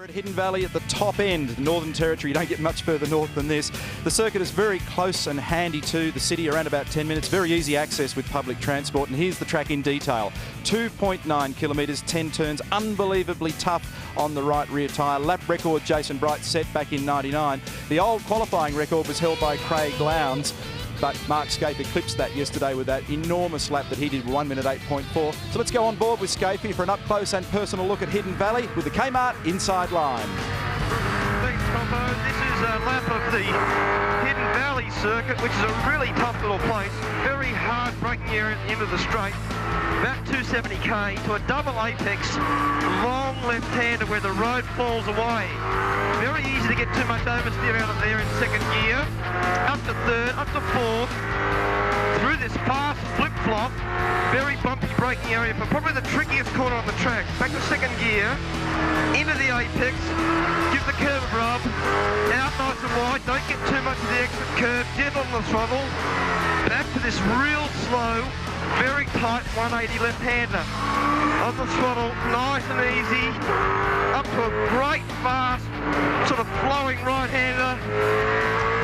At Hidden Valley at the top end, the Northern Territory, you don't get much further north than this. The circuit is very close and handy to the city, around about 10 minutes. Very easy access with public transport. And here's the track in detail. 2.9 kilometres, 10 turns, unbelievably tough on the right rear tyre. Lap record Jason Bright set back in '99. The old qualifying record was held by Craig Lowndes, but Mark Skafe eclipsed that yesterday with that enormous lap that he did, 1 minute 8.4. So let's go on board with Skafe for an up-close and personal look at Hidden Valley with the Kmart inside line. Thanks, Combo. This is a lap of the Hidden Valley circuit, which is a really tough little place. Very hard braking area at the end of the straight. About 270k to a double apex, long left-hander where the road falls away. Very easy to get too much oversteer out of there in second gear. Up to third, up to fourth. Through this fast flip-flop, very bumpy braking area for probably the trickiest corner on the track. Back to second gear, into the apex, give the curve a rub, out nice and wide, don't get too much of the exit curve, gentle on the throttle. Back to this real slow, very tight 180 left-hander. On the throttle, nice and easy, up to a great fast, sort of flowing right-hander.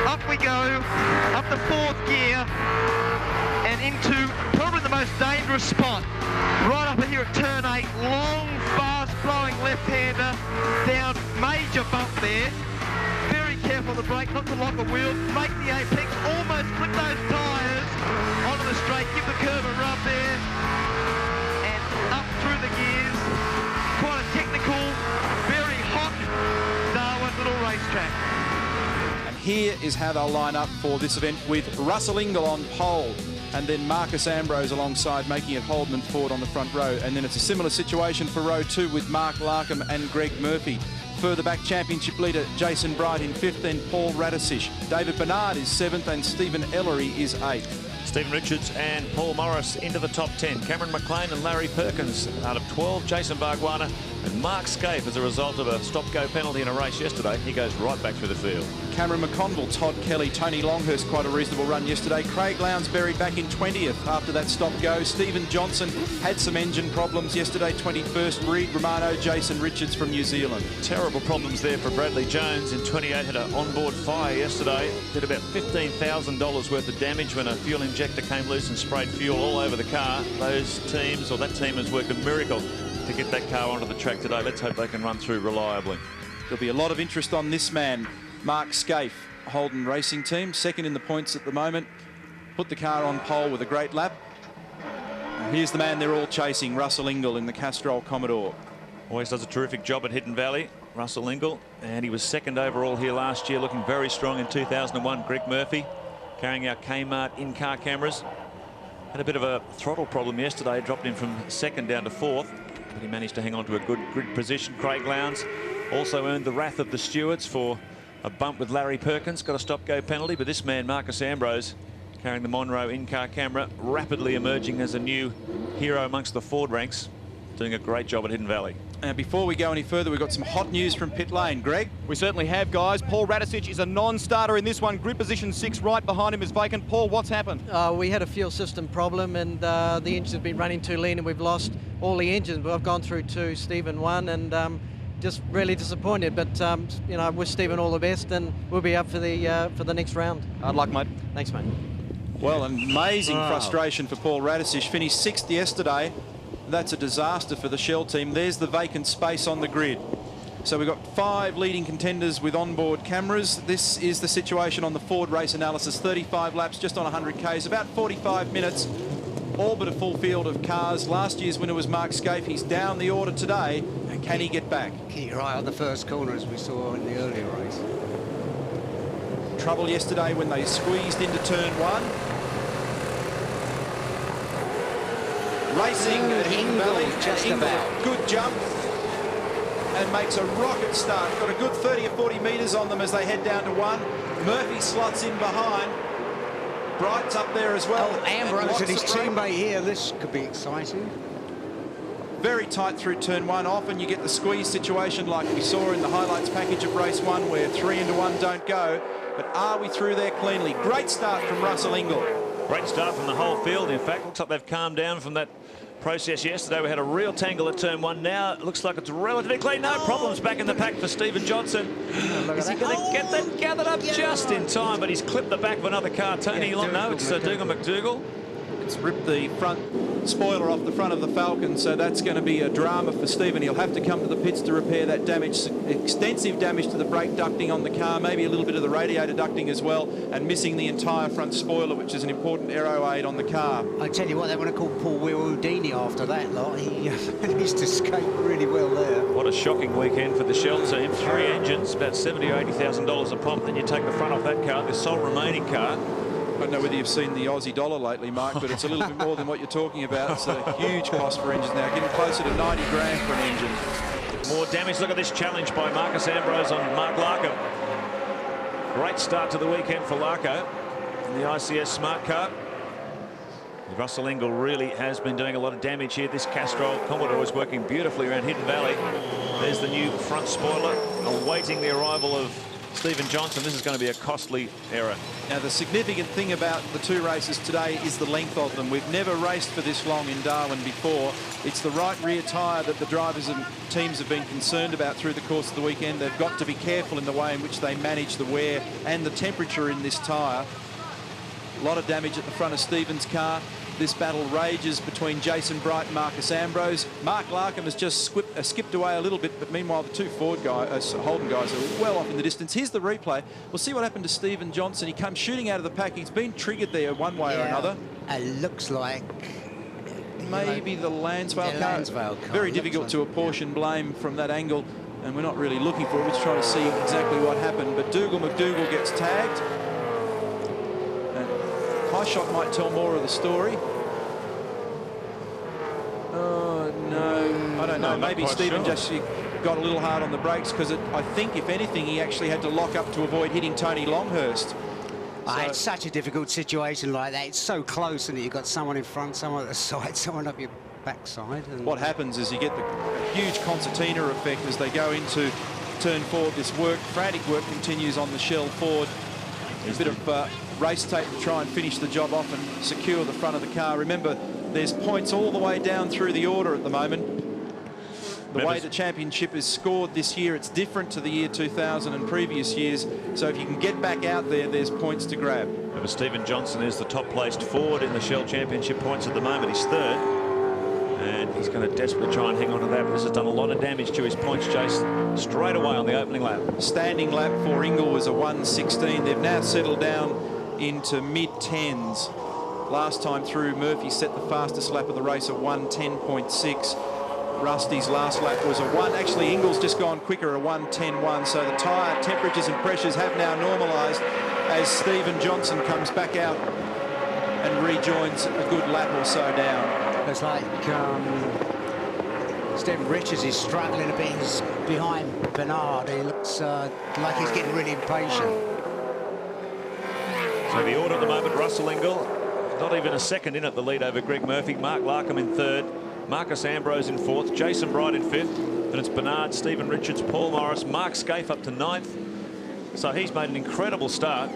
Up we go, up to fourth gear, and into probably the most dangerous spot. Right up here at turn 8, long, fast flowing left-hander, down, major bump there. Very careful on the brake, not to lock a wheel, make the apex, almost flip those tyres onto the straight, give the curve a rub there, and up through the gears. Quite a technical, very hot Darwin little racetrack. And here is how they'll line up for this event with Russell Ingall on pole, and then Marcus Ambrose alongside, making it Holden and Ford on the front row. And then it's a similar situation for row 2 with Mark Larkham and Greg Murphy. Further back, championship leader Jason Bright in 5th, then Paul Radisich. David Bernard is 7th and Stephen Ellery is 8th. Stephen Richards and Paul Morris into the top 10. Cameron McLean and Larry Perkins out of 12. Jason Bargwanna and Mark Skafe, as a result of a stop-go penalty in a race yesterday, he goes right back through the field. Cameron McConville, Todd Kelly, Tony Longhurst, quite a reasonable run yesterday. Craig Lowndes buried back in 20th after that stop-go. Stephen Johnson had some engine problems yesterday, 21st. Reed Romano, Jason Richards from New Zealand. Terrible problems there for Bradley Jones in 28. Had an onboard fire yesterday. Did about $15,000 worth of damage when a fuel injector came loose and sprayed fuel all over the car. Those teams, or that team, has worked a miracle to get that car onto the track today. Let's hope they can run through reliably. There'll be a lot of interest on this man, Mark Skafe, Holden Racing Team, second in the points at the moment. Put the car on pole with a great lap. Here's the man they're all chasing, Russell Ingall in the Castrol Commodore. Always does a terrific job at Hidden Valley, Russell Ingall, and he was second overall here last year, looking very strong in 2001. Greg Murphy carrying our Kmart in-car cameras. Had a bit of a throttle problem yesterday, dropped him from second down to fourth, but he managed to hang on to a good grid position. Craig Lowndes also earned the wrath of the stewards for a bump with Larry Perkins, got a stop-go penalty, but this man, Marcus Ambrose, carrying the Monroe in-car camera, rapidly emerging as a new hero amongst the Ford ranks, doing a great job at Hidden Valley. And before we go any further, we've got some hot news from pit lane. Greg? We certainly have, guys. Paul Radisich is a non-starter in this one. Grid position 6, right behind him is vacant. Paul, what's happened? We had a fuel system problem, and the engine's been running too lean, and we've lost all the engines. But I've gone through 2, Stephen 1, and just really disappointed. But you know, I wish Stephen all the best, and we'll be up for the next round. Hard luck, mate. Thanks, mate. Well, amazing frustration for Paul Radisich. Finished 6th yesterday. That's a disaster for the Shell team. There's the vacant space on the grid. So we've got 5 leading contenders with onboard cameras. This is the situation on the Ford race analysis. 35 laps, just on 100 Ks, about 45 minutes. All but a full field of cars. Last year's winner was Mark Skafe. He's down the order today. Can he get back? Keep your eye on the first corner, as we saw in the earlier race. Trouble yesterday when they squeezed into turn 1. Racing at Hidden Valley, just about. Good jump and makes a rocket start. Got a good 30 or 40 metres on them as they head down to 1. Murphy slots in behind. Bright's up there as well. Oh, Ambrose and his teammate here. This could be exciting. Very tight through turn 1. Often you get the squeeze situation like we saw in the highlights package of race 1 where 3 into 1 don't go. But are we through there cleanly? Great start from Russell Ingall. Great start from the whole field. In fact, looks like they've calmed down from that process yesterday. We had a real tangle at turn 1. Now it looks like it's relatively clean. No problems back in the pack for Stephen Johnson. Is he going to get that gathered up just in time? But he's clipped the back of another car. Tony, no, it's Dougal McDougall. It's ripped the front spoiler off the front of the Falcon, so that's going to be a drama for Stephen. He'll have to come to the pits to repair that damage, extensive damage to the brake ducting on the car, maybe a little bit of the radiator ducting as well, and missing the entire front spoiler, which is an important aero aid on the car. I tell you what, they want to call Paul Houdini after that lot. He managed to escape really well there. What a shocking weekend for the Shell team. 3 engines, about $70,000 or $80,000 a pop. Then you take the front off that car, the sole remaining car. I don't know whether you've seen the Aussie dollar lately, Mark, but it's a little bit more than what you're talking about. It's a huge cost for engines now, getting closer to 90 grand for an engine. More damage. Look at this challenge by Marcus Ambrose on Mark Larkham. Great start to the weekend for Larko in the ICS Smart Car. Russell Ingall really has been doing a lot of damage here. This Castrol Commodore is working beautifully around Hidden Valley. There's the new front spoiler, awaiting the arrival of Stephen Johnson. This is going to be a costly error. Now, the significant thing about the 2 races today is the length of them. We've never raced for this long in Darwin before. It's the right rear tyre that the drivers and teams have been concerned about through the course of the weekend. They've got to be careful in the way in which they manage the wear and the temperature in this tyre. A lot of damage at the front of Stephen's car. This battle rages between Jason Bright and Marcus Ambrose. Mark Larkham has just skipped away a little bit, but meanwhile the 2 Ford guys, Holden guys, are well off in the distance. Here's the replay. We'll see what happened to Stephen Johnson. He comes shooting out of the pack. He's been triggered there one way or another. It looks like maybe the Lansvale car. Very difficult to apportion blame from that angle, and we're not really looking for it. We're just trying to see exactly what happened. But Dougal McDougall gets tagged. High shot might tell more of the story. Oh, no. I don't know. Maybe Stephen just got a little hard on the brakes because I think, if anything, he actually had to lock up to avoid hitting Tony Longhurst. So, it's such a difficult situation like that. It's so close, and you've got someone in front, someone at the side, someone up your backside. And what happens is you get the huge concertina effect as they go into turn 4. This frantic work continues on the Shell Ford. A bit of race tape to try and finish the job off and secure the front of the car. Remember, there's points all the way down through the order at the moment. The way the championship is scored this year, it's different to the year 2000 and previous years. So if you can get back out there, there's points to grab. Remember, Stephen Johnson is the top-placed Ford in the Shell Championship points at the moment. He's 3rd. And he's going to desperately try and hang on to that. But this has done a lot of damage to his points chase straight away on the opening lap. Standing lap for Ingall was a 1:16. They've now settled down into mid-10s. Last time through, Murphy set the fastest lap of the race at 1:10.6. Rusty's last lap was a 1. Actually, Ingall's just gone quicker, a 1:10.1. So the tyre temperatures and pressures have now normalised as Stephen Johnson comes back out and rejoins a good lap or so down. It's like Stephen Richards is struggling a bit. He's behind Bernard. He looks like he's getting really impatient. So the order at the moment, Russell Ingall, not even a second in at the lead over Greg Murphy. Mark Larkham in 3rd. Marcus Ambrose in 4th. Jason Bright in 5th. Then it's Bernard, Stephen Richards, Paul Morris, Mark Skafe up to 9th. So he's made an incredible start.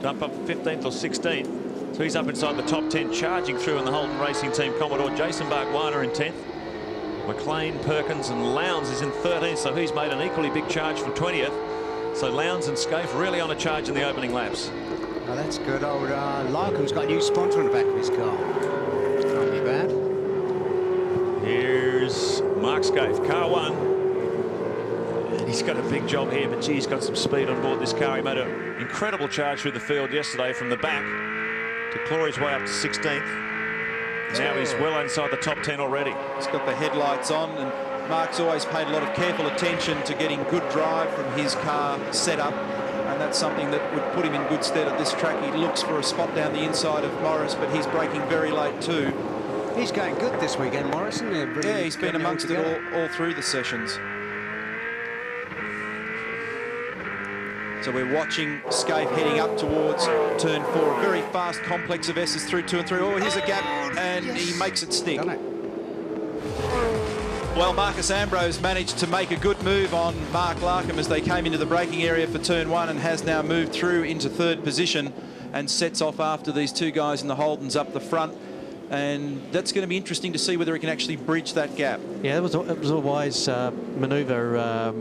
Dump up 15th or 16th. So he's up inside the top 10, charging through in the Holden Racing Team Commodore. Jason Bargwanna in 10th. McLean, Perkins and Lowndes is in 13th, so he's made an equally big charge from 20th. So Lowndes and Skafe really on a charge in the opening laps. Oh, that's good. Old Larkham's got a new sponsor on the back of his car. Can't be bad. Here's Mark Skafe, car 1. And he's got a big job here, but gee, he's got some speed on board this car. He made an incredible charge through the field yesterday from the back to claw his way up to 16th. Now he's well inside the top 10 already. He's got the headlights on, and Mark's always paid a lot of careful attention to getting good drive from his car setup, and that's something that would put him in good stead at this track. He looks for a spot down the inside of Morris, but he's braking very late too. He's going good this weekend, Morris, isn't he? Yeah, he's been amongst it all through the sessions. So we're watching Skafe heading up towards turn 4. A very fast complex of S's through 2 and 3. Oh, here's a gap, and he makes it stick. Well, Marcus Ambrose managed to make a good move on Mark Larkham as they came into the braking area for turn 1 and has now moved through into 3rd position and sets off after these 2 guys in the Holdens up the front. and that's going to be interesting to see whether he can actually bridge that gap. Yeah, it was a wise manoeuvre,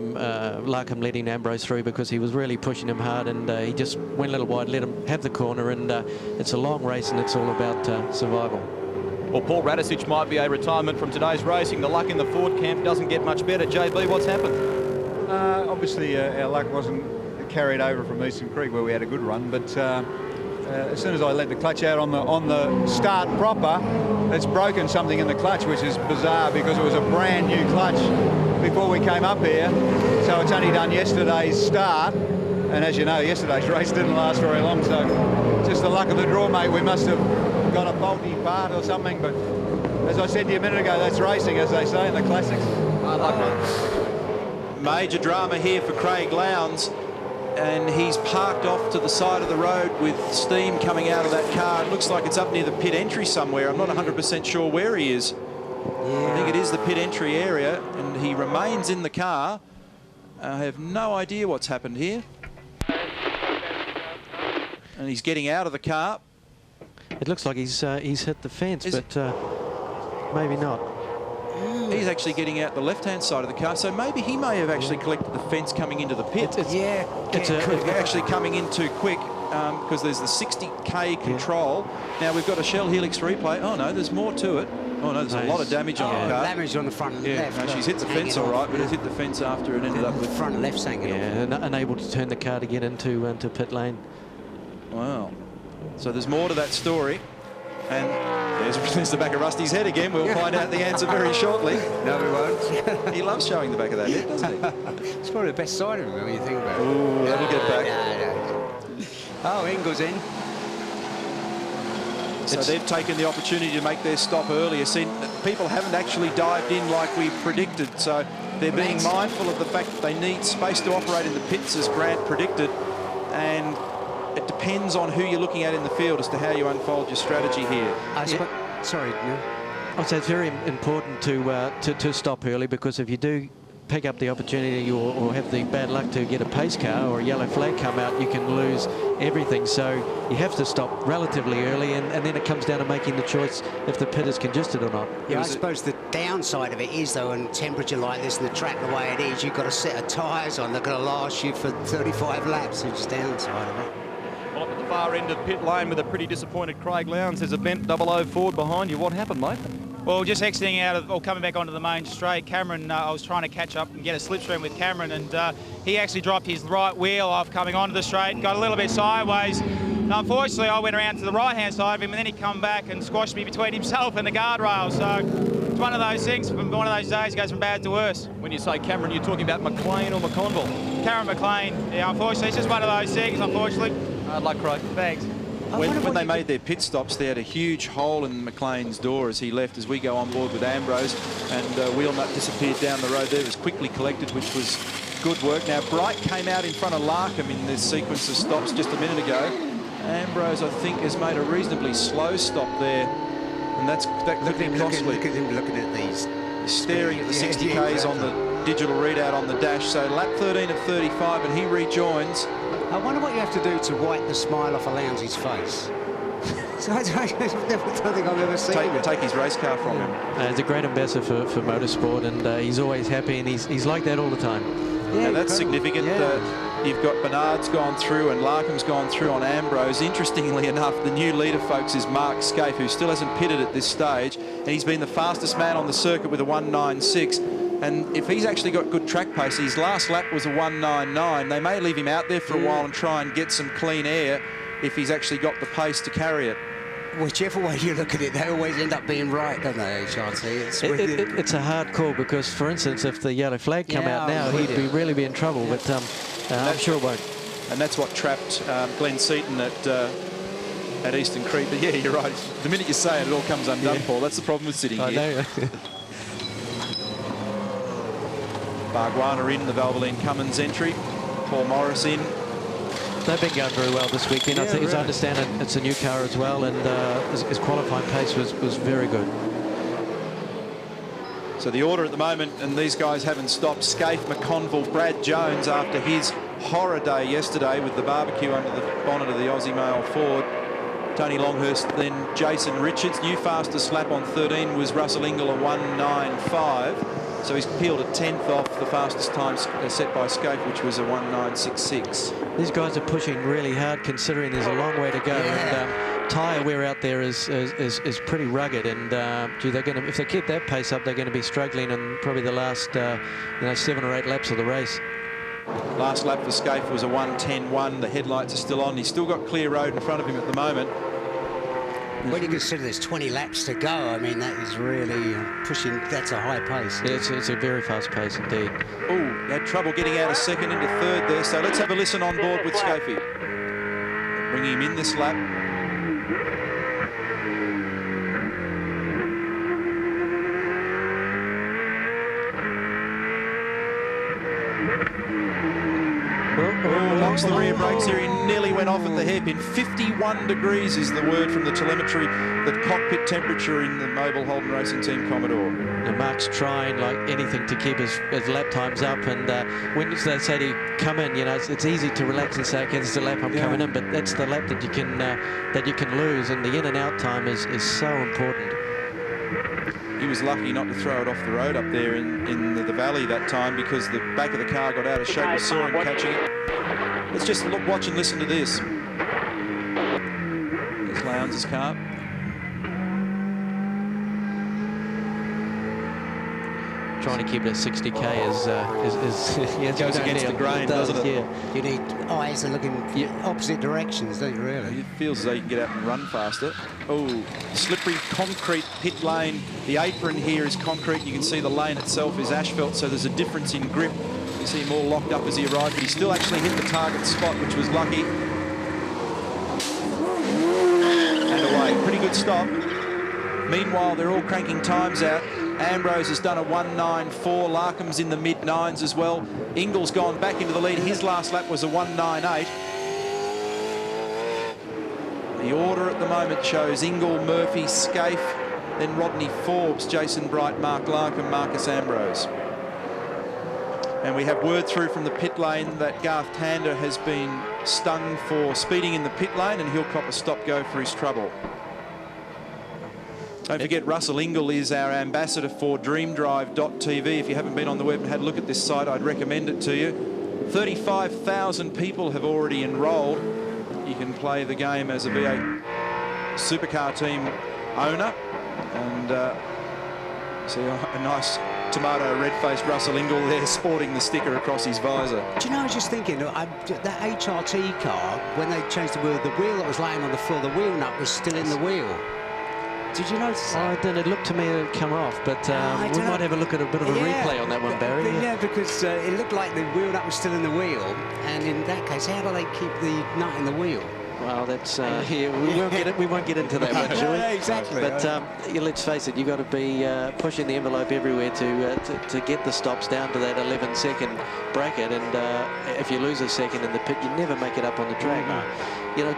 Larkham letting Ambrose through, because he was really pushing him hard, and he just went a little wide, let him have the corner, and it's a long race and it's all about survival. Well, Paul Radisich might be a retirement from today's racing. The luck in the Ford camp doesn't get much better. JB, what's happened? Obviously, our luck wasn't carried over from Eastern Creek, where we had a good run, but as soon as I let the clutch out on the start proper, it's broken something in the clutch, which is bizarre because it was a brand new clutch before we came up here. So it's only done yesterday's start, and as you know, yesterday's race didn't last very long, so just the luck of the draw, mate. We must have got a faulty part or something, but as I said to you a minute ago, that's racing, as they say in the classics. Major drama here for Craig Lowndes, and he's parked off to the side of the road with steam coming out of that car. It looks like it's up near the pit entry somewhere. I'm not 100% sure where he is. Yeah. I think it is the pit entry area, and he remains in the car. I have no idea what's happened here. And he's getting out of the car. It looks like he's hit the fence, but maybe not. He's actually getting out the left-hand side of the car, so maybe he may have actually collected the fence coming into the pit. It's actually coming in too quick because there's the 60k control. Now we've got a Shell Helix replay. Oh no, there's more to it. Oh no, there's a lot of damage on the car. Damage on the front left. No, she's hit the fence all right, but it's hit the fence after it ended up with front left's hanging off. Unable to turn the car to get into pit lane. Wow. So there's more to that story. And there's the back of Rusty's head again. We'll find out the answer very shortly. No, we won't. He loves showing the back of that head, doesn't he? It's probably the best side of him when you think about it. Ooh, that'll get back. Oh, Ingall's in. So they've taken the opportunity to make their stop earlier. See, people haven't actually dived in like we predicted, so they're being mindful of the fact that they need space to operate in the pits, as Grant predicted, and it depends on who you're looking at in the field as to how you unfold your strategy here. Sorry, no. I'd say it's very important to stop early, because if you do pick up the opportunity or have the bad luck to get a pace car or a yellow flag come out, you can lose everything. So you have to stop relatively early, and then it comes down to making the choice if the pit is congested or not. Yeah, I suppose the downside of it is, though, in temperature like this and the track the way it is, you've got a set of tyres on that are going to last you for 35 laps, which is the downside of it. Well, up at the far end of pit lane with a pretty disappointed Craig Lowndes. There's a bent 00 Ford behind you. What happened, mate? Well, just exiting out of, or coming back onto the main straight, Cameron, I was trying to catch up and get a slipstream with Cameron, and he actually dropped his right wheel off coming onto the straight, got a little bit sideways. And unfortunately, I went around to the right-hand side of him, and then he come back and squashed me between himself and the guardrail. So it's one of those things, from one of those days, goes from bad to worse. When you say Cameron, you're talking about McLean or McConville? Cameron McLean, yeah, unfortunately, it's just one of those things, unfortunately. Hard luck, Craig. Thanks. When they made their pit stops, they had a huge hole in McLean's door as he left, as we go on board with Ambrose, and wheel nut disappeared down the road there. It was quickly collected, which was good work. Now, Bright came out in front of Larkham in this sequence of stops just a minute ago. Ambrose, I think, has made a reasonably slow stop there, and that could be costly. Look at him looking at these. He's staring at the 60Ks on the digital readout on the dash. So lap 13 of 35, and he rejoins. I wonder what you have to do to wipe the smile off Lowndes' face. So I don't think I've ever seen it. Take his race car from him. He's a great ambassador for motorsport, and he's always happy, and he's like that all the time. Yeah, that's significant. Yeah. You've got Bernard's gone through and Larkham's gone through on Ambrose. Interestingly enough, the new leader, folks, is Mark Skafe, who still hasn't pitted at this stage, and he's been the fastest man on the circuit with a 196. And if he's actually got good track pace, his last lap was a 199. They may leave him out there for a while and try and get some clean air if he's actually got the pace to carry it. Whichever way you look at it, they always end up being right, don't they, HRT? It's a hard call, because, for instance, if the yellow flag come out now, he'd really be in trouble, but I'm sure it won't. And that's what trapped Glenn Seaton at Eastern Creek. But yeah, you're right. The minute you say it, it all comes undone, Paul. That's the problem with sitting here. I know. Bargwana in, the Valvoline Cummins entry. Paul Morris in. They've been going very well this weekend. I think, as I understand it, it's a new car as well, and his qualifying pace was very good. So the order at the moment, and these guys haven't stopped. Skafe, McConville, Brad Jones, after his horror day yesterday with the barbecue under the bonnet of the Aussie Mail Ford. Tony Longhurst, then Jason Richards. New fastest lap on 13 was Russell Ingall, a 1:9.5. So he's peeled a 10th off the fastest time set by Skafe, which was a 1:9.66. These guys are pushing really hard, considering there's a long way to go. And tyre wear out there is pretty rugged. And gee, they're going to, if they keep that pace up, they're going to be struggling in probably the last 7 or 8 laps of the race. Last lap for Skafe was a 1:10.1. The headlights are still on. He's still got clear road in front of him at the moment. When you consider there's 20 laps to go, I mean, that is really pushing. That's a high pace. Yeah, it's a very fast pace indeed. Oh, he had trouble getting out of second into third there. So let's have a listen on board with Skafe. Bringing him in this lap. Locks the rear brakes here. He nearly went off at the hairpin. 51 degrees is the word from the telemetry. The cockpit temperature in the Mobile Holden Racing Team Commodore. And Mark's trying like anything to keep his lap times up. And when they say to come in, it's easy to relax and say, okay, this is the lap I'm coming in. But that's the lap that you can lose. And the in and out time is so important. He was lucky not to throw it off the road up there in the valley that time, because the back of the car got out of shape. We saw him catching it. Let's just watch and listen to this. There's Lowndes' car. Trying to keep it at 60k it goes against the grain, doesn't it? Yeah. You need eyes that look in opposite directions, don't you, really? It feels as though you can get out and run faster. Oh, slippery concrete pit lane. The apron here is concrete. You can see the lane itself is asphalt, so there's a difference in grip. You see him all locked up as he arrived, but he still actually hit the target spot, which was lucky. And away. Pretty good stop. Meanwhile, they're all cranking times out. Ambrose has done a 1:9.4. Larkham's in the mid-9s as well. Ingall's gone back into the lead. His last lap was a 1:9.8. The order at the moment shows Ingall, Murphy, Skafe, then Rodney Forbes, Jason Bright, Mark Larkham, Marcus Ambrose. And we have word through from the pit lane that Garth Tander has been stung for speeding in the pit lane, and he'll cop a stop-go for his trouble. Don't forget, Russell Ingall is our ambassador for DreamDrive.tv. If you haven't been on the web and had a look at this site, I'd recommend it to you. 35,000 people have already enrolled. You can play the game as a V8 supercar team owner. And see a nice tomato red-faced Russell Ingall there sporting the sticker across his visor. Do you know, I was just thinking, that HRT car, when they changed the wheel that was laying on the floor, the wheel nut was still in the wheel. Did you notice that? Oh, then it looked to me it had come off, but we might have a look at a bit of a replay on that one, Barry. Yeah, because it looked like the wheel nut was still in the wheel, and in that case, how do they keep the nut in the wheel? Well, that's we won't get into that one, shall we? Yeah, exactly. But let's face it, you've got to be pushing the envelope everywhere to get the stops down to that 11-second bracket, and if you lose a second in the pit, you never make it up on the track.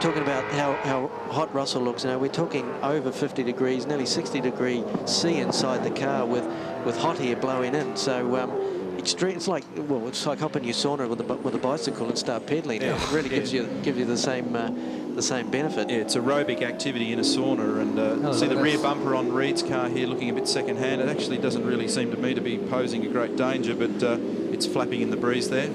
Talking about how hot Russell looks, we're talking over 50 degrees, nearly 60-degree C inside the car with hot air blowing in. So extreme. It's like hopping your sauna with a bicycle and start pedaling. Yeah. It really gives you the same benefit. Yeah, it's aerobic activity in a sauna, and see the rear bumper on Reed's car here looking a bit second-hand. It actually doesn't really seem to me to be posing a great danger, but it's flapping in the breeze there.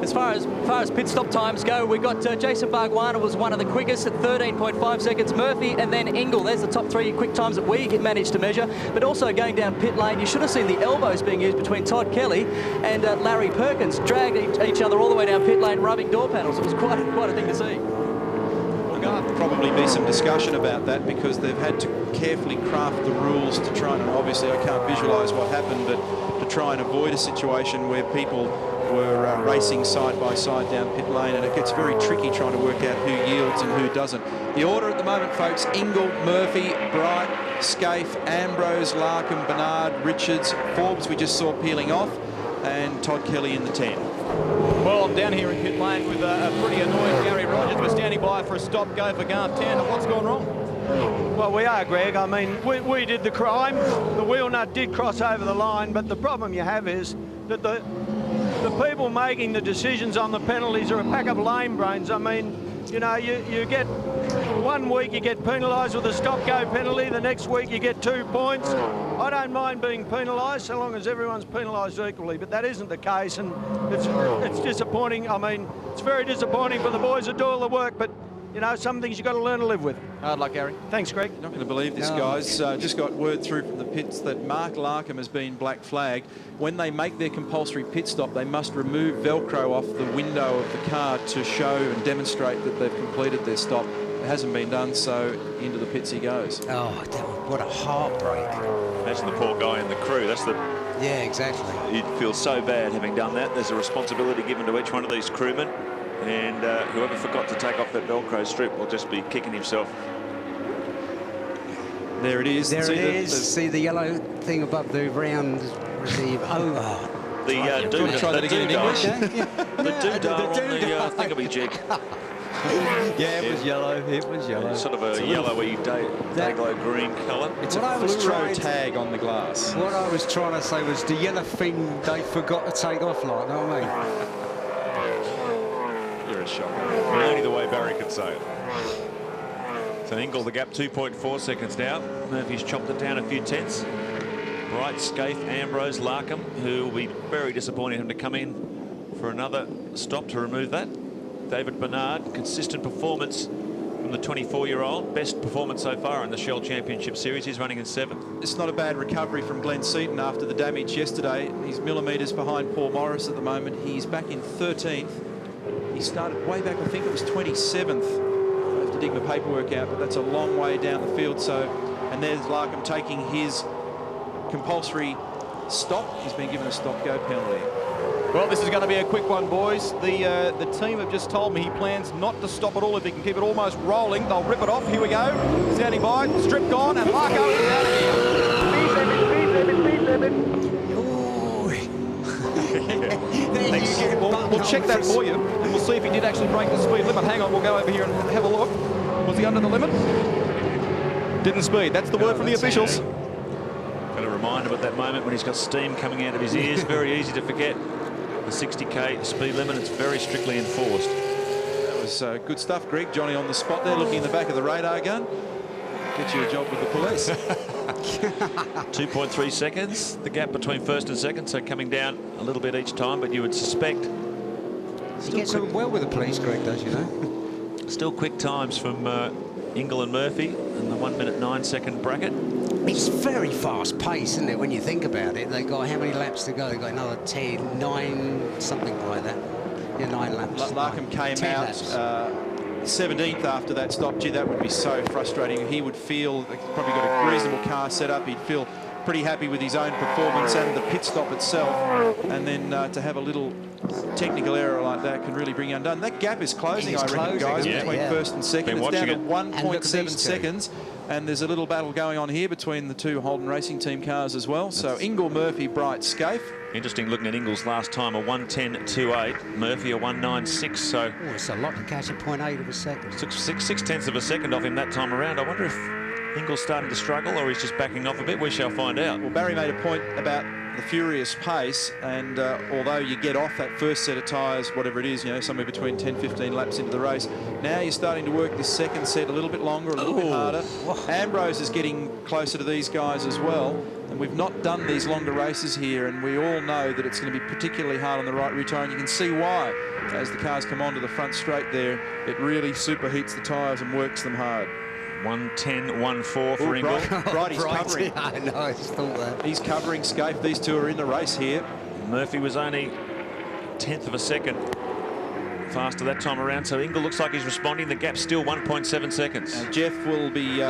As far as pit stop times go, we've got Jason Bargwanna was one of the quickest at 13.5 seconds. Murphy and then Ingall. There's the top 3 quick times that we managed to measure. But also going down pit lane, you should have seen the elbows being used between Todd Kelly and Larry Perkins. Dragged each other all the way down pit lane, rubbing door panels. It was quite a thing to see. There'll probably be some discussion about that, because they've had to carefully craft the rules to try, and obviously I can't visualise what happened, but to try and avoid a situation where people were racing side by side down pit lane, and it gets very tricky trying to work out who yields and who doesn't. The order at the moment, folks: Ingall, Murphy, Bright, Skafe, Ambrose, Larkham, Bernard, Richards, Forbes we just saw peeling off, and Todd Kelly in the 10. Well, I'm down here in pit lane with a pretty annoyed Gary Rogers. We're standing by for a stop-go for Garth Tander. What's gone wrong? Well, we are, Greg. I mean, we did the crime. The wheel nut did cross over the line, but the problem you have is that the people making the decisions on the penalties are a pack of lame brains. I mean, You know, you get 1 week you get penalised with a stop-go penalty, the next week you get 2 points. I don't mind being penalised so long as everyone's penalised equally, but that isn't the case, and it's disappointing. I mean, it's very disappointing for the boys that do all the work, but you know, some things you've got to learn to live with. Hard luck, Gary. Thanks, Greg. You're not going to believe this, guys. Just got word through from the pits that Mark Larkham has been black flagged. When they make their compulsory pit stop, they must remove Velcro off the window of the car to show and demonstrate that they've completed their stop. It hasn't been done, so into the pits he goes. Oh, what a heartbreak. Imagine the poor guy in the crew. That's the... Yeah, exactly. You'd feel so bad having done that. There's a responsibility given to each one of these crewmen. And whoever forgot to take off that Velcro strip will just be kicking himself. There it is. There it is. See the yellow thing above the round receive. Oh. The doodah. Try that again in English. The doodah on the thingamajig. Yeah, it was yellow. It was yellow. It's sort of a yellowy day-glow green colour. It's a fluoro tag on the glass. What I was trying to say was the yellow thing they forgot to take off, like, know what I mean? You're a shocker. Only the way Barry could say it. So Ingall, the gap 2.4 seconds now. Murphy's chopped it down a few tenths. Bright, Skafe, Ambrose, Larkham, who will be very disappointed him to come in for another stop to remove that. David Bernard, consistent performance from the 24-year-old. Best performance so far in the Shell Championship Series. He's running in 7th. It's not a bad recovery from Glenn Seaton after the damage yesterday. He's millimetres behind Paul Morris at the moment. He's back in 13th. He started way back, I think it was 27th. I have to dig my paperwork out, but that's a long way down the field. So, and there's Larkham taking his compulsory stop. He's been given a stop-go penalty. Well, this is going to be a quick one, boys. The team have just told me he plans not to stop at all. If he can keep it almost rolling, they'll rip it off. Here we go. Standing by, strip gone, and Larkham is out of here. We'll check that for you, and we'll see if he did actually break the speed limit. Hang on, we'll go over here and have a look. Was he under the limit? Didn't speed. That's the word from the officials. Got a reminder at that moment when he's got steam coming out of his ears. Very easy to forget the 60k speed limit. It's very strictly enforced. That was good stuff, Greg. Johnny on the spot there, looking in the back of the radar gun. Get you a job with the police. 2.3 seconds, the gap between first and second, so coming down a little bit each time, but you would suspect... He gets on well with the police, Greg, does, you know? Still quick times from Ingall and Murphy in the 1 minute 9 second bracket. It's very fast pace, isn't it, when you think about it? They've got how many laps to go? They've got another 10, 9, something like that. Yeah, 9 laps. Larkham came out 17th after that stop. Gee, that would be so frustrating. He would feel, he's probably got a reasonable car set up. He'd feel pretty happy with his own performance and the pit stop itself. And then to have a little technical error like that can really bring you undone. That gap is closing, I reckon, guys, between first and second. It's down to 1.7 seconds. And there's a little battle going on here between the two Holden Racing Team cars as well. So Ingall, Murphy, Bright, Skafe. Interesting looking at Ingall's last time, a 1:10.28. Murphy a 1:9.6. So it's a lot to catch a 0.8 of a second. Took 6/10 of a second off him that time around. I wonder if Ingall's starting to struggle or he's just backing off a bit. We shall find out. Well, Barry made a point about the furious pace, and although you get off that first set of tyres, whatever it is, you know, somewhere between 10-15 laps into the race, now you're starting to work this second set a little bit longer, a little bit harder. Ambrose is getting closer to these guys as well, and we've not done these longer races here, and we all know that it's going to be particularly hard on the right rear tyre, and you can see why. As the cars come onto the front straight there, it really superheats the tyres and works them hard. 1:10.14 for Ingall. Bright, he's covering. I know, I just thought that. He's covering Skafe. These two are in the race here. Murphy was only 1/10 of a second faster that time around, so Ingall looks like he's responding. The gap's still 1.7 seconds. Jeff will be,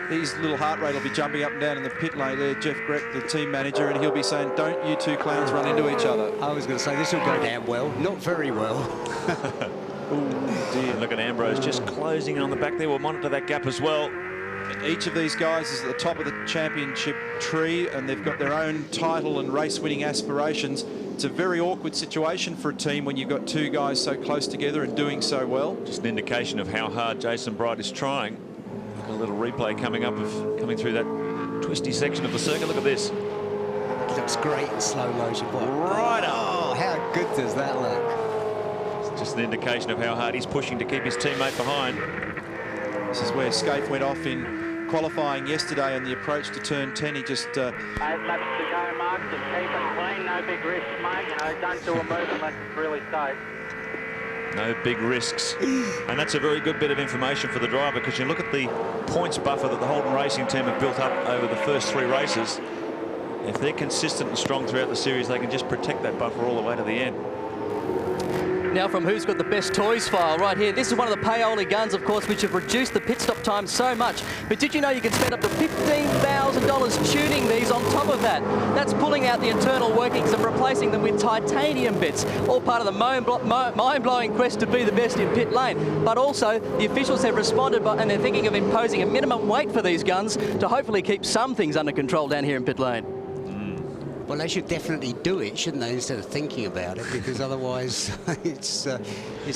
his little heart rate will be jumping up and down in the pit lane there. Jeff Grech, the team manager, and he'll be saying, don't you two clowns run into each other. I was going to say, this will go down well. Not very well. Oh dear. Look at Ambrose just closing in on the back there. We'll monitor that gap as well. Each of these guys is at the top of the championship tree, and they've got their own title and race-winning aspirations. It's a very awkward situation for a team when you've got two guys so close together and doing so well. Just an indication of how hard Jason Bright is trying. Got a little replay coming up of coming through that twisty section of the circuit. Look at this. It looks great in slow motion. Right up. Oh, how good does that look? Just an indication of how hard he's pushing to keep his teammate behind. This is where Skafe went off in qualifying yesterday on the approach to turn 10. He just... 8 laps to go, Mark. Just keep it clean. No big risks, mate. You know, don't do a move unless it's really safe. No big risks. And that's a very good bit of information for the driver, because you look at the points buffer that the Holden Racing team have built up over the first 3 races. If they're consistent and strong throughout the series, they can just protect that buffer all the way to the end. Now from Who's Got the Best Toys file right here. This is one of the paoli guns, of course, which have reduced the pit stop time so much. But did you know you can spend up to $15,000 tuning these on top of that? That's pulling out the internal workings and replacing them with titanium bits, all part of the mind-blowing quest to be the best in pit lane. But also, the officials have responded and they're thinking of imposing a minimum weight for these guns to hopefully keep some things under control down here in pit lane. Well, they should definitely do it, shouldn't they, instead of thinking about it, because otherwise it's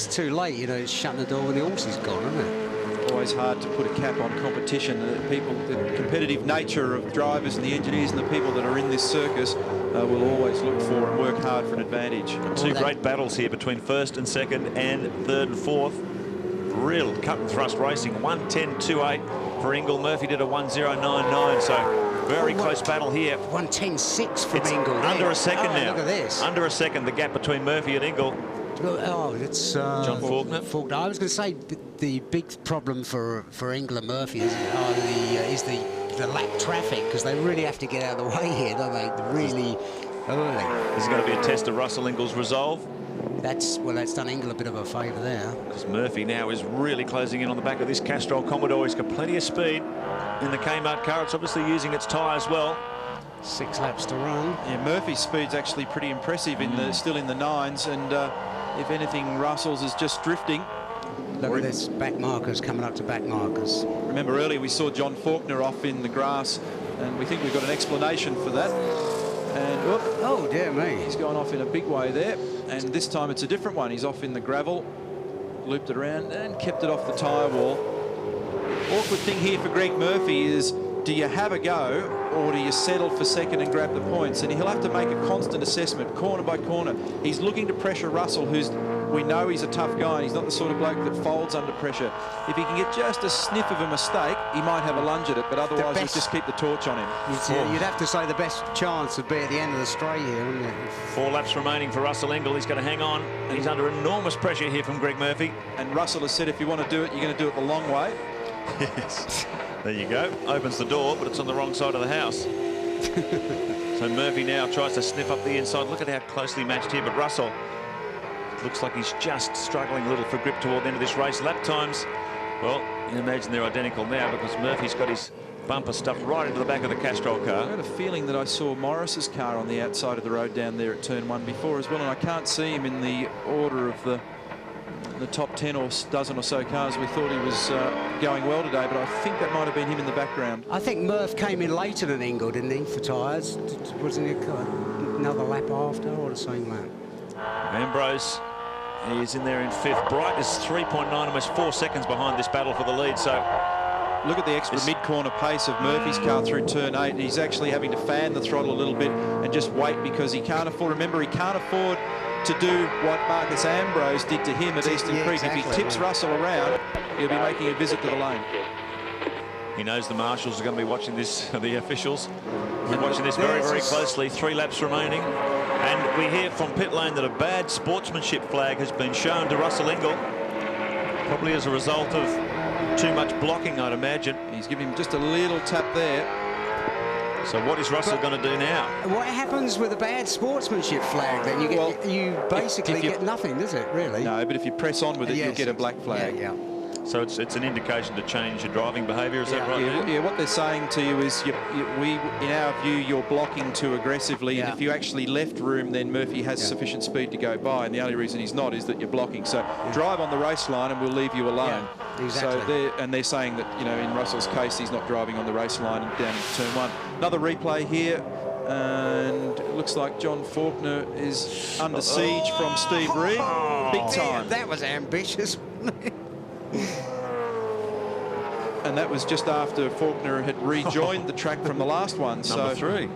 too late. You know, it's shutting the door when the horse is gone, isn't it? Always hard to put a cap on competition. The competitive nature of drivers and the engineers and the people that are in this circus will always look for and work hard for an advantage. Two great battles here between first and second and third and fourth. Real cut and thrust racing. 1:10.28 for Ingall. Murphy did a 1:09.9, so very close battle here. 1:10.6 from Ingall. Under a second now. Look at this. Under a second, the gap between Murphy and Ingall. Oh, it's John Faulkner. I was going to say the big problem for Ingall and Murphy is the lap traffic, because they really have to get out of the way here, don't they? Really early. This is going to be a test of Russell Ingall's resolve. That's done Ingall a bit of a favour there. Because Murphy now is really closing in on the back of this Castrol Commodore. He's got plenty of speed in the Kmart car. It's obviously using its tyres well. 6 laps to run. Yeah, Murphy's speed's actually pretty impressive still in the 9s, and if anything, Russell's is just drifting. Look at this, back markers coming up to back markers. Remember earlier we saw John Faulkner off in the grass, and we think we've got an explanation for that. And oh dear me, he's gone off in a big way there, and this time it's a different one. He's off in the gravel, looped it around and kept it off the tyre wall. Awkward thing here for Greg Murphy is, do you have a go or do you settle for second and grab the points? And he'll have to make a constant assessment, corner by corner. He's looking to pressure Russell, we know he's a tough guy, and he's not the sort of bloke that folds under pressure. If he can get just a sniff of a mistake, he might have a lunge at it, but otherwise he'll just keep the torch on him. You'd have to say the best chance would be at the end of the straight here, wouldn't it? 4 laps remaining for Russell Ingall. He's going to hang on, and he's under enormous pressure here from Greg Murphy. And Russell has said if you want to do it, you're going to do it the long way. Yes. There you go. Opens the door, but it's on the wrong side of the house. So Murphy now tries to sniff up the inside. Look at how closely matched here, but Russell looks like he's just struggling a little for grip toward the end of this race. Lap times, well, you can imagine they're identical now, because Murphy's got his bumper stuffed right into the back of the Castrol car. I had a feeling that I saw Morris's car on the outside of the road down there at turn 1 before as well, and I can't see him in the order of the top 10 or dozen or so cars. We thought he was going well today, but I think that might have been him in the background. I think Murph came in later than Ingall, didn't he, for tyres? Wasn't he another lap after or the same lap? Ambrose is in there in 5th. Bright is 3.9, almost 4 seconds behind this battle for the lead. So look at the extra mid-corner pace of Murphy's car through turn 8. He's actually having to fan the throttle a little bit and just wait, because he can't afford, remember, he can't afford to do what Marcus Ambrose did to him at Eastern Creek. Exactly. If he tips Russell around, he'll be making a visit to the lane. He knows the marshals are going to be watching this, the officials. We're watching this very, very closely. 3 laps remaining. And we hear from pit lane that a bad sportsmanship flag has been shown to Russell Ingall. Probably as a result of too much blocking, I'd imagine. He's giving him just a little tap there. So what is Russell going to do now? What happens with a bad sportsmanship flag then? You basically get nothing, does it, really? No, but if you press on with it, you'll get a black flag. Yeah. So it's an indication to change your driving behaviour, is that right? Yeah, what they're saying to you is, in our view, you're blocking too aggressively, and if you actually left room, then Murphy has sufficient speed to go by, and the only reason he's not is that you're blocking. So drive on the race line and we'll leave you alone. Yeah, exactly. So they're saying that, in Russell's case, he's not driving on the race line down into turn 1. Another replay here, and it looks like John Faulkner is under siege from Steve Reed. Big time. That was ambitious. And that was just after Faulkner had rejoined the track from the last one. Number 3.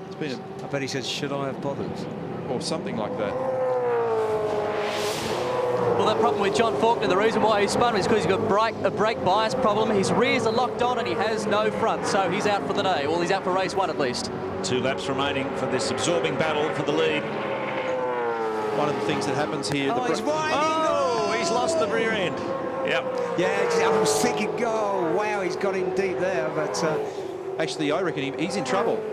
It's been I bet he said, should I have bothered? Or something like that. Well, the problem with John Faulkner, the reason why he's spun is because he's got a brake bias problem. His rears are locked on and he has no front, so he's out for the day. Well, he's out for race 1 at least. 2 laps remaining for this absorbing battle for the lead. One of the things that happens here... He's wide. Oh, he's lost the rear end. Yep. Yeah, I was thinking, oh, wow, he's got in deep there, but... Actually, I reckon he's in trouble.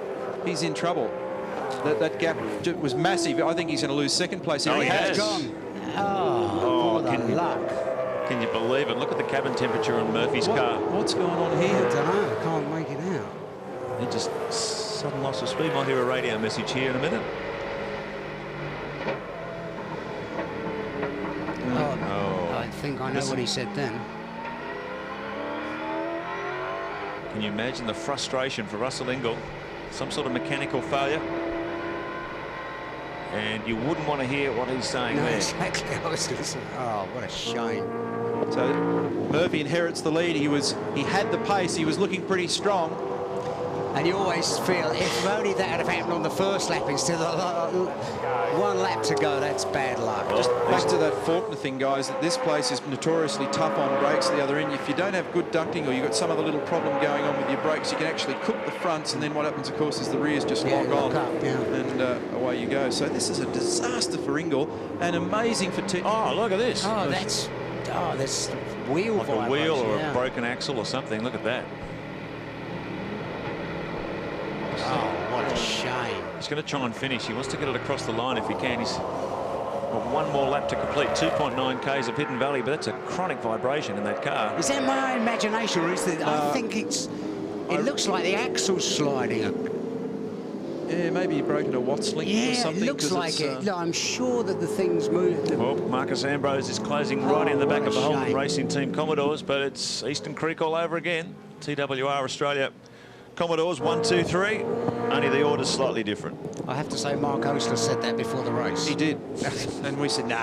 He's in trouble. That gap was massive. I think he's going to lose second place here. Oh, he has. Gone. Oh, luck. Can you believe it? Look at the cabin temperature on Murphy's car. What's going on here? I don't know. I can't make it out. He just sudden loss of speed. Might hear a radio message here in a minute. I think I know what he said then. Can you imagine the frustration for Russell Ingall? Some sort of mechanical failure. And you wouldn't want to hear what he's saying there. Exactly. I was going to say, oh, what a shame. So Murphy inherits the lead. He had the pace. He was looking pretty strong. And you always feel if only that had happened on the first lap instead of 1 lap to go, that's bad luck. Just back to that Faulkner thing, guys, that this place is notoriously tough on brakes at the other end. If you don't have good ducting or you've got some other little problem going on with your brakes, you can actually cook the fronts, and then what happens, of course, is the rears just lock on. And away you go. So this is a disaster for Ingall and amazing for... Oh, look at this. Oh, that's wheel like a wheel or yeah. a broken axle or something. Look at that. Oh, what a shame. He's going to try and finish. He wants to get it across the line if he can. He's got 1 more lap to complete. 2.9 Ks of Hidden Valley, but that's a chronic vibration in that car. Is that my imagination, or is it? I think it looks like the axle's sliding. Yeah, maybe you've broken a Watts link or something. Yeah, it looks like it. No, I'm sure that the thing's moved. Well, Marcus Ambrose is closing right in the back of the Holden Racing Team Commodores, but it's Eastern Creek all over again. TWR Australia Commodores 1, 2, 3. Only the order's slightly different. I have to say, Mark Osler said that before the race. He did. And we said, no.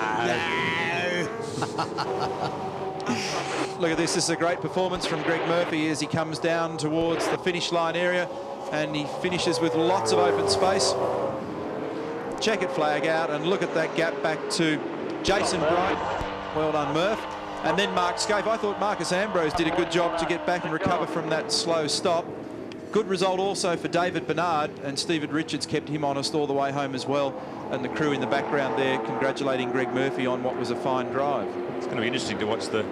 Look at this. This is a great performance from Greg Murphy as he comes down towards the finish line area, and he finishes with lots of open space. Checkered flag out, and look at that gap back to Jason Bright. Well done, Murph. And then Mark Skafe. I thought Marcus Ambrose did a good job to get back and recover from that slow stop. Good result also for David Bernard, and Stephen Richards kept him honest all the way home as well. And the crew in the background there congratulating Greg Murphy on what was a fine drive. It's going to be interesting to watch the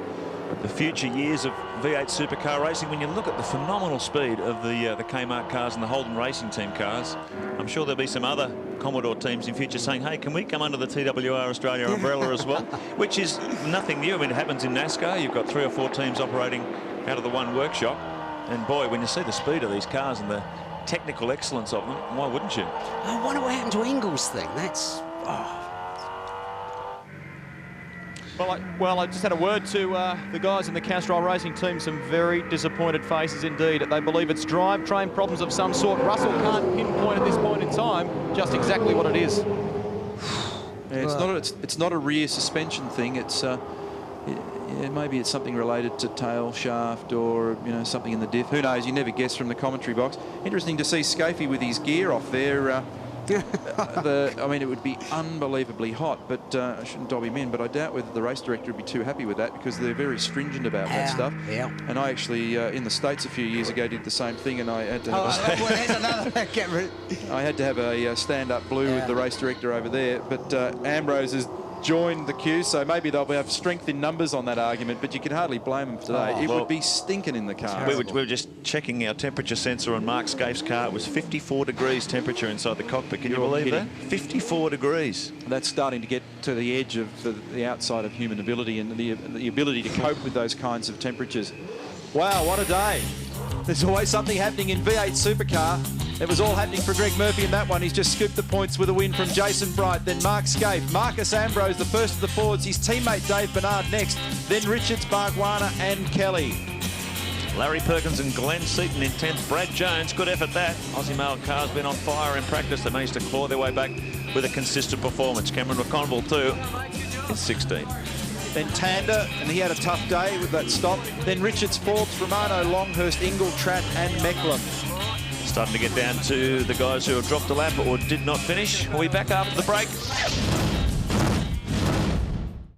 future years of V8 supercar racing. When you look at the phenomenal speed of the Kmart cars and the Holden Racing Team cars, I'm sure there'll be some other Commodore teams in future saying, hey, can we come under the TWR Australia umbrella as well? Which is nothing new. I mean, it happens in NASCAR. You've got 3 or 4 teams operating out of the one workshop. And boy, when you see the speed of these cars and the technical excellence of them, why wouldn't you? I wonder what happened to Ingall's thing. That's... Oh. Well, I just had a word to the guys in the Castrol Racing team. Some very disappointed faces indeed. They believe it's drivetrain problems of some sort. Russell can't pinpoint at this point in time just exactly what it is. Yeah, it's not a rear suspension thing. It's yeah, maybe it's something related to tail shaft or something in the diff. Who knows? You never guess from the commentary box. Interesting to see Skafe with his gear off there. I mean, it would be unbelievably hot, but I shouldn't dob him in, but I doubt whether the race director would be too happy with that, because they're very stringent about that stuff. Yeah. And I actually, in the States a few years ago, did the same thing, and I had to have I had to have a stand-up blue with the race director over there, but Ambrose has joined the queue, so maybe they'll have strength in numbers on that argument, but you can hardly blame them for today. It would be stinking in the car. We were just checking our temperature sensor on Mark Skafe's car. It was 54 degrees temperature inside the cockpit. Can you believe that? 54 degrees. That's starting to get to the edge of the outside of human ability and the ability to cope with those kinds of temperatures. Wow, what a day. There's always something happening in V8 Supercar. It was all happening for Greg Murphy in that one. He's just scooped the points with a win from Jason Bright, then Mark Skafe, Marcus Ambrose, the first of the Fords, his teammate Dave Bernard next, then Richards, Bargwanna and Kelly. Larry Perkins and Glenn Seaton in 10th. Brad Jones, good effort that. Aussie male car's been on fire in practice. They managed to claw their way back with a consistent performance. Cameron McConville too is 16th. Then Tander, and he had a tough day with that stop. Then Richards fourth, Romano, Longhurst, Ingall, Tratt and Mecklem. Starting to get down to the guys who have dropped a lap or did not finish. We'll be back after the break.